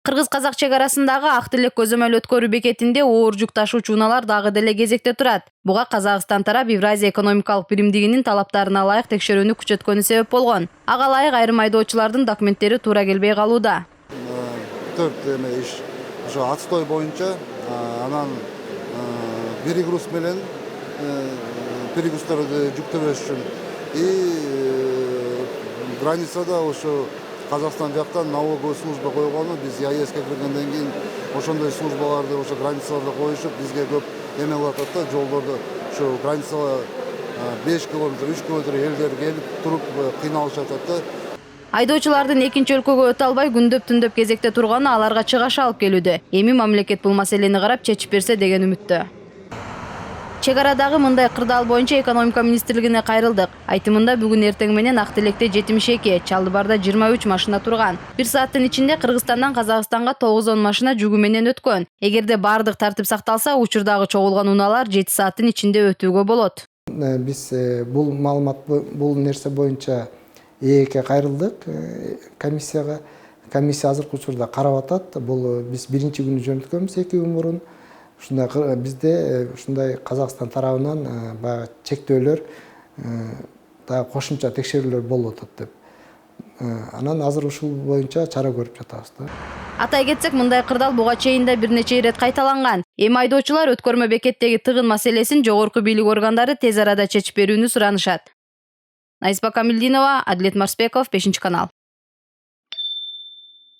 Кыргыз-казак чек арасындагы Ак Телек көзөмөл өткөрүү бекетинде оор жүк ташуучу унаалар дагы деле кезекте турат. Буга Казакстан тарап Евразия экономикалык биримдигинин талаптарына ылайык текшерүүнү күчөткөнү себеп болгон. Ага ылайык айрым айдоочулардын документтери туура келбей калууда. Төрт иш ошо отстой боюнча анан перегруз менен перегруздарды жүктөбөш үчүн границада ошо Казакстан жактан налоговый служба койгону, биз ЕАЭСке киргенден кийин ошондой службаларды ошо границаларда коюшуп, бизге көп эме кылып атат да, жолдорду ошо границага 5 километр, 3 километр элдер келип туруп кыйналышып атат да. Айдоочулардын экинчи өлкөгө өтө албай күндөп-түндөп кезекте турганы аларга чыгаш алып келүүдө. Эми мамлекет бул маселени карап чечип берсе деген үмүттө. Чек арадагы мындай кырдаал боюнча экономика министрлигине кайрылдык. Айтымында бүгүн эртең менен Ак Телекте 72, Чалдыбарда 23 машина турган. 1 сааттын ичинде Кыргызстандан Казакстанга 9-10 машина жүгү менен өткөн. Эгерде бардык тартип сакталса, учурдагы чогулган унаалар 7 сааттын ичинде өтүүгө болот. Биз бул маалымат, бул нерсе боюнча ЭЭКке кайрылдык, комиссияга. Комиссия азыркы учурда карап атат. Бул биз биринчи күнү жөнөткөнбүз 2 күн мурун. Ушундай бизде ушундай Казакстан тарабынан баягы чектөөлөр, дагы кошумча текшерүүлөр болуп атат деп. Анан азыр ушул боюнча чара көрүп жатабыз да. Атай кетсек, мындай кырдаал буга чейин да бир нече ирет кайталанган. Эми айдоочулар өткөрмө бекеттеги тыгын маселесин жогорку бийлик органдары тез арада чечип берүүнү суранышат. Найзба Камилдинова, Адлет Марспеков, 5 канал.